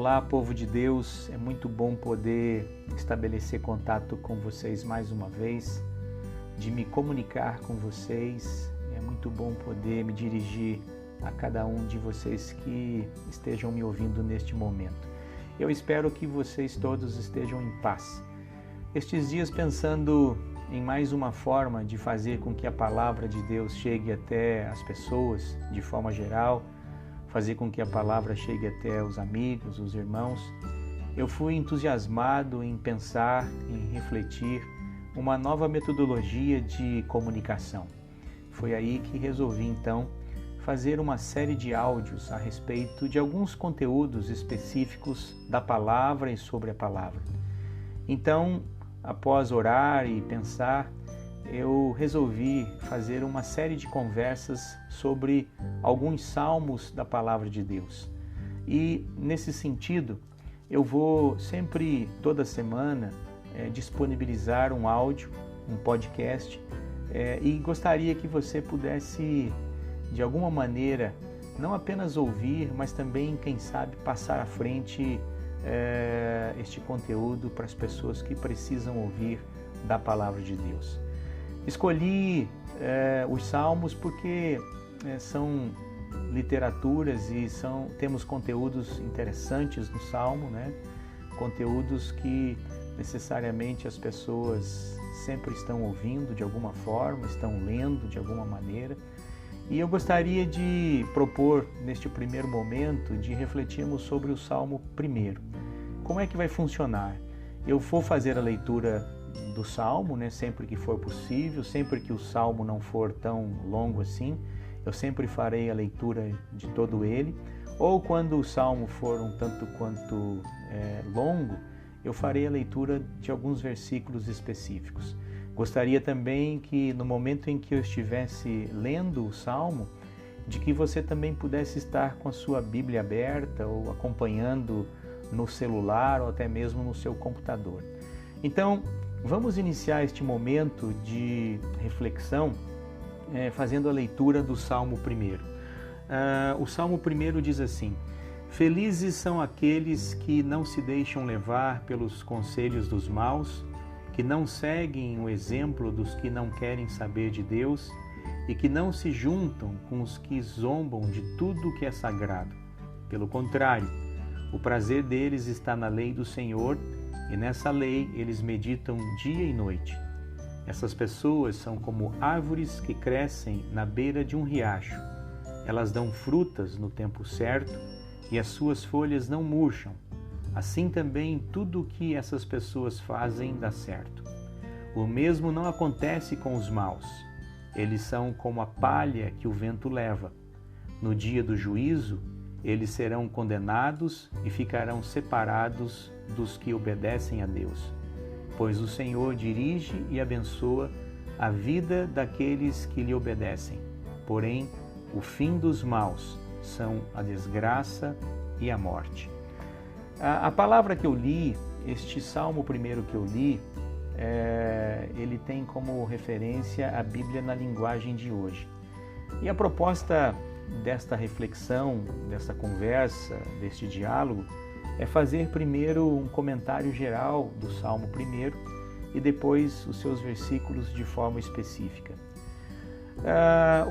Olá, povo de Deus, é muito bom poder estabelecer contato com vocês mais uma vez, de me comunicar com vocês. É muito bom poder me dirigir a cada um de vocês que estejam me ouvindo neste momento. Eu espero que vocês todos estejam em paz. Estes dias pensando em mais uma forma de fazer com que a palavra de Deus chegue até as pessoas de forma geral, fazer com que a palavra chegue até os amigos, os irmãos, eu fui entusiasmado em pensar, em refletir uma nova metodologia de comunicação. Foi aí que resolvi então fazer uma série de áudios a respeito de alguns conteúdos específicos da palavra e sobre a palavra. Então, após orar e pensar, eu resolvi fazer uma série de conversas sobre alguns salmos da palavra de Deus. E, nesse sentido, eu vou sempre, toda semana, disponibilizar um áudio, um podcast, e gostaria que você pudesse, de alguma maneira, não apenas ouvir, mas também, quem sabe, passar à frente este conteúdo para as pessoas que precisam ouvir da palavra de Deus. Escolhi os salmos porque são literaturas e temos conteúdos interessantes no salmo, né? Conteúdos que necessariamente as pessoas sempre estão ouvindo de alguma forma, estão lendo de alguma maneira. E eu gostaria de propor, neste primeiro momento, de refletirmos sobre o Salmo 1. Como é que vai funcionar? Eu vou fazer a leitura do Salmo, né, sempre que for possível, sempre que o Salmo não for tão longo assim, eu sempre farei a leitura de todo ele, ou quando o Salmo for um tanto quanto longo, eu farei a leitura de alguns versículos específicos. Gostaria também que no momento em que eu estivesse lendo o Salmo, de que você também pudesse estar com a sua Bíblia aberta ou acompanhando no celular ou até mesmo no seu computador. Então, vamos iniciar este momento de reflexão fazendo a leitura do Salmo 1. O Salmo 1 diz assim: Felizes são aqueles que não se deixam levar pelos conselhos dos maus, que não seguem o exemplo dos que não querem saber de Deus e que não se juntam com os que zombam de tudo que é sagrado. Pelo contrário, o prazer deles está na lei do Senhor e nessa lei eles meditam dia e noite. Essas pessoas são como árvores que crescem na beira de um riacho. Elas dão frutas no tempo certo e as suas folhas não murcham. Assim também tudo o que essas pessoas fazem dá certo. O mesmo não acontece com os maus. Eles são como a palha que o vento leva. No dia do juízo, eles serão condenados e ficarão separados dos que obedecem a Deus. Pois o Senhor dirige e abençoa a vida daqueles que lhe obedecem. Porém, o fim dos maus são a desgraça e a morte. A palavra que eu li, este Salmo 1 que eu li, ele tem como referência a Bíblia na linguagem de hoje. E a proposta desta reflexão, desta conversa, deste diálogo, é fazer primeiro um comentário geral do Salmo 1 e depois os seus versículos de forma específica.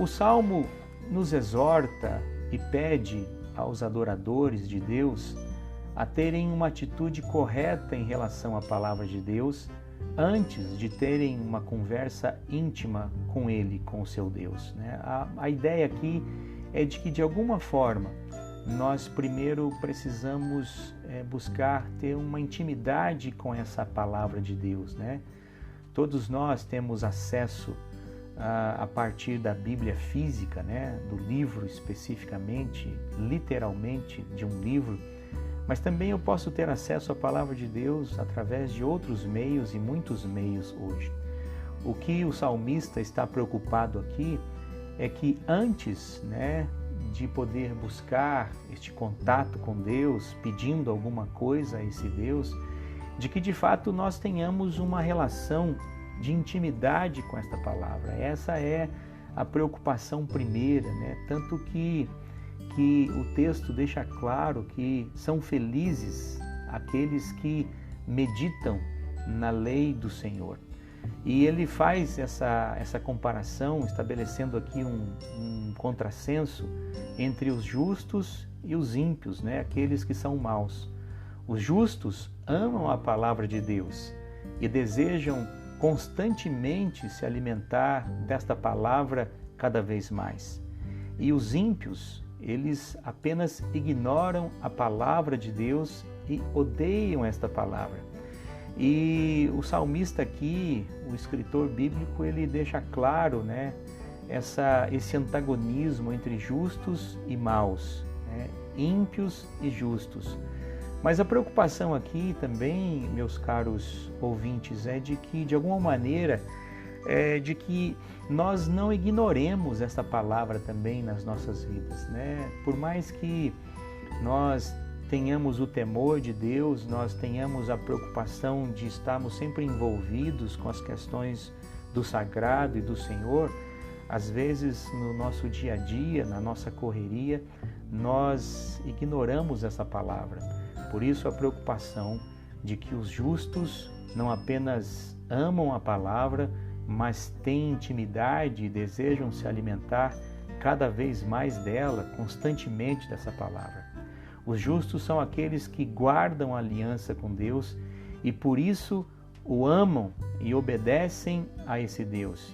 O Salmo nos exorta e pede aos adoradores de Deus a terem uma atitude correta em relação à palavra de Deus antes de terem uma conversa íntima com Ele, com o seu Deus, né? A ideia aqui é de que, de alguma forma, nós primeiro precisamos buscar ter uma intimidade com essa palavra de Deus, né? Todos nós temos acesso a partir da Bíblia física, né? Do livro especificamente, literalmente de um livro, mas também eu posso ter acesso à palavra de Deus através de outros meios e muitos meios hoje. O que o salmista está preocupado aqui é que antes, né, de poder buscar este contato com Deus, pedindo alguma coisa a esse Deus, de que de fato nós tenhamos uma relação de intimidade com esta palavra. Essa é a preocupação primeira, né? Tanto que que o texto deixa claro que são felizes aqueles que meditam na lei do Senhor. E ele faz essa comparação, estabelecendo aqui um contrassenso entre os justos e os ímpios, né? Aqueles que são maus. Os justos amam a palavra de Deus e desejam constantemente se alimentar desta palavra cada vez mais. E os ímpios, eles apenas ignoram a palavra de Deus e odeiam esta palavra. E o salmista aqui, o escritor bíblico, ele deixa claro, né, esse antagonismo entre justos e maus, né, ímpios e justos. Mas a preocupação aqui também, meus caros ouvintes, é de que, de alguma maneira, de que nós não ignoremos essa palavra também nas nossas vidas, né? Por mais que nós tenhamos o temor de Deus, nós tenhamos a preocupação de estarmos sempre envolvidos com as questões do sagrado e do Senhor, às vezes no nosso dia a dia, na nossa correria, nós ignoramos essa palavra. Por isso a preocupação de que os justos não apenas amam a palavra, mas têm intimidade e desejam se alimentar cada vez mais dela, constantemente dessa palavra. Os justos são aqueles que guardam a aliança com Deus e por isso o amam e obedecem a esse Deus.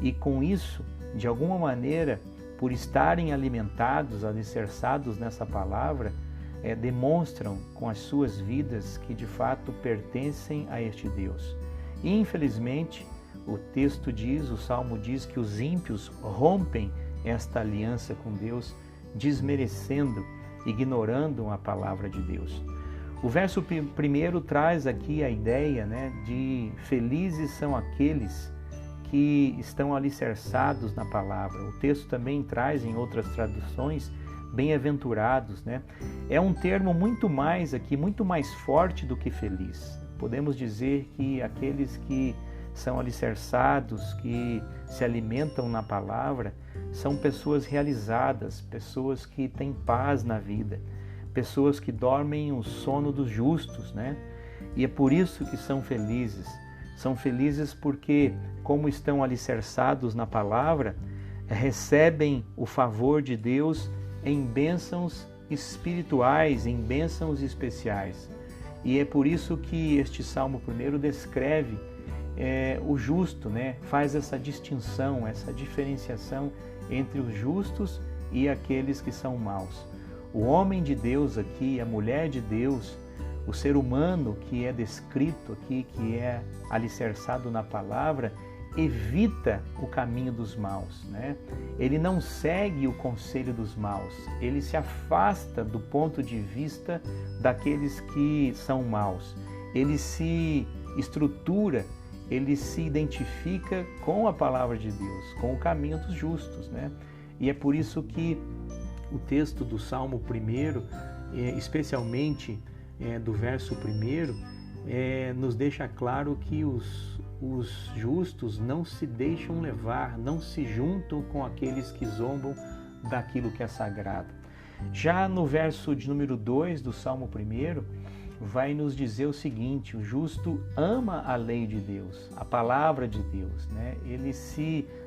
E com isso, de alguma maneira, por estarem alimentados, alicerçados nessa palavra, demonstram com as suas vidas que de fato pertencem a este Deus. E, infelizmente, o texto diz, o Salmo diz que os ímpios rompem esta aliança com Deus, desmerecendo, ignorando a palavra de Deus. O verso primeiro traz aqui a ideia, né, de felizes são aqueles que estão alicerçados na palavra. O texto também traz em outras traduções bem-aventurados, né? É um termo muito mais forte do que feliz. Podemos dizer que aqueles que são alicerçados, que se alimentam na palavra, são pessoas realizadas, pessoas que têm paz na vida, pessoas que dormem o sono dos justos, né? E é por isso que são felizes. São felizes porque, como estão alicerçados na palavra, recebem o favor de Deus em bênçãos espirituais, em bênçãos especiais. E é por isso que este Salmo primeiro descreve o justo, né? Faz essa distinção, essa diferenciação entre os justos e aqueles que são maus. O homem de Deus aqui, a mulher de Deus, o ser humano que é descrito aqui, que é alicerçado na palavra, evita o caminho dos maus, né? Ele não segue o conselho dos maus, ele se afasta do ponto de vista daqueles que são maus. Ele se estrutura, ele se identifica com a palavra de Deus, com o caminho dos justos, né? E é por isso que o texto do Salmo 1, especialmente do verso 1, nos deixa claro que os justos não se deixam levar, não se juntam com aqueles que zombam daquilo que é sagrado. Já no verso de número 2 do Salmo 1, vai nos dizer o seguinte: o justo ama a lei de Deus, a palavra de Deus, né? Ele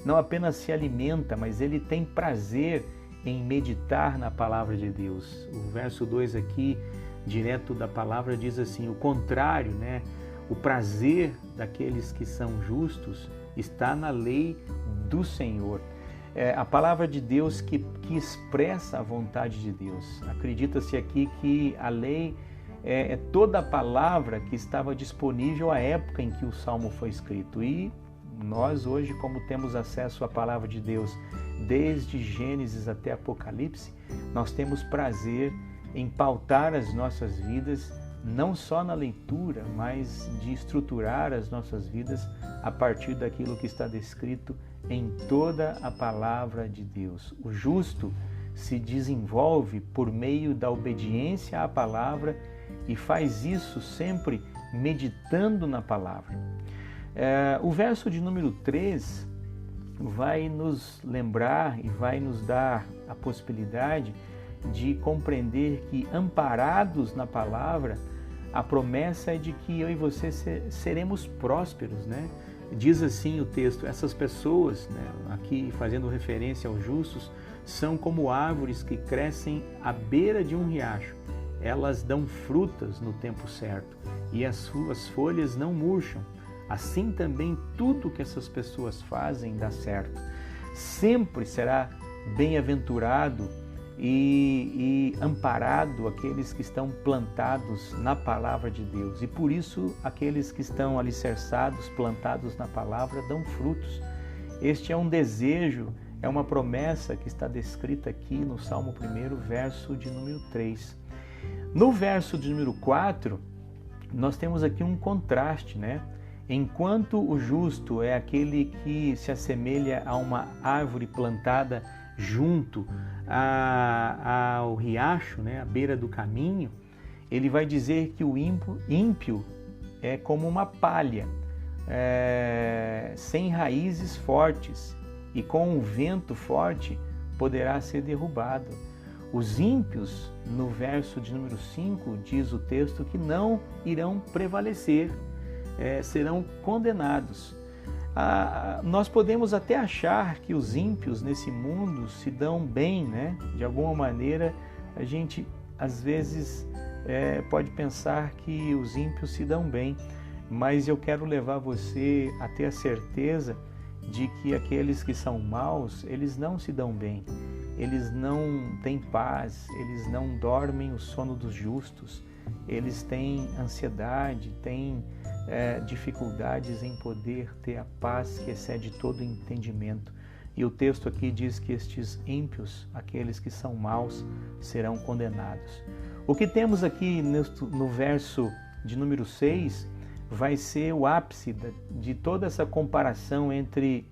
não apenas se alimenta, mas ele tem prazer em meditar na palavra de Deus. O verso 2 aqui, direto da palavra, diz assim, o contrário, né? O prazer daqueles que são justos está na lei do Senhor. A palavra de Deus que expressa a vontade de Deus. Acredita-se aqui que a lei é toda a palavra que estava disponível à época em que o Salmo foi escrito. E nós hoje, como temos acesso à palavra de Deus desde Gênesis até Apocalipse, nós temos prazer em pautar as nossas vidas não só na leitura, mas de estruturar as nossas vidas a partir daquilo que está descrito em toda a palavra de Deus. O justo se desenvolve por meio da obediência à palavra e faz isso sempre meditando na palavra. O verso de número 3 vai nos lembrar e vai nos dar a possibilidade de compreender que, amparados na palavra, a promessa é de que eu e você seremos prósperos, né? Diz assim o texto: essas pessoas, né, aqui fazendo referência aos justos, são como árvores que crescem à beira de um riacho. Elas dão frutas no tempo certo e as suas folhas não murcham. Assim também tudo que essas pessoas fazem dá certo. Sempre será bem-aventurado e amparado aqueles que estão plantados na palavra de Deus. E por isso aqueles que estão alicerçados, plantados na palavra, dão frutos. Este é um desejo, é uma promessa que está descrita aqui no Salmo 1, verso de número 3. No verso de número 4, nós temos aqui um contraste, né? Enquanto o justo é aquele que se assemelha a uma árvore plantada junto ao riacho, né, à beira do caminho, ele vai dizer que o ímpio é como uma palha, sem raízes fortes, e com um vento forte poderá ser derrubado. Os ímpios, no verso de número 5, diz o texto que não irão prevalecer, serão condenados. Nós podemos até achar que os ímpios nesse mundo se dão bem, né? De alguma maneira, a gente às vezes pode pensar que os ímpios se dão bem, mas eu quero levar você a ter a certeza de que aqueles que são maus, eles não se dão bem, eles não têm paz, eles não dormem o sono dos justos, eles têm ansiedade, têm dificuldades em poder ter a paz que excede todo entendimento. E o texto aqui diz que estes ímpios, aqueles que são maus, serão condenados. O que temos aqui no verso de número 6 vai ser o ápice de toda essa comparação entre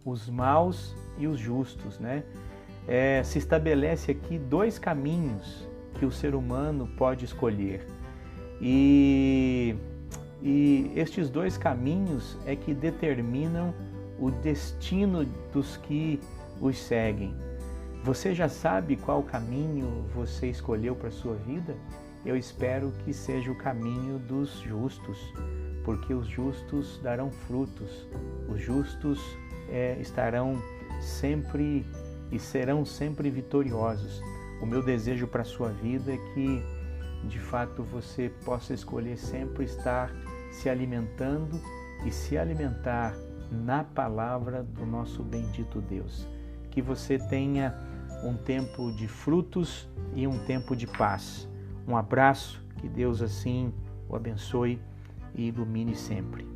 os maus e os justos, né? Se estabelece aqui dois caminhos que o ser humano pode escolher. E estes dois caminhos é que determinam o destino dos que os seguem. Você já sabe qual caminho você escolheu para a sua vida? Eu espero que seja o caminho dos justos, porque os justos darão frutos, os justos estarão sempre e serão sempre vitoriosos. O meu desejo para a sua vida é que, de fato, você possa escolher sempre estar se alimentando e se alimentar na palavra do nosso bendito Deus. Que você tenha um tempo de frutos e um tempo de paz. Um abraço, que Deus assim o abençoe e ilumine sempre.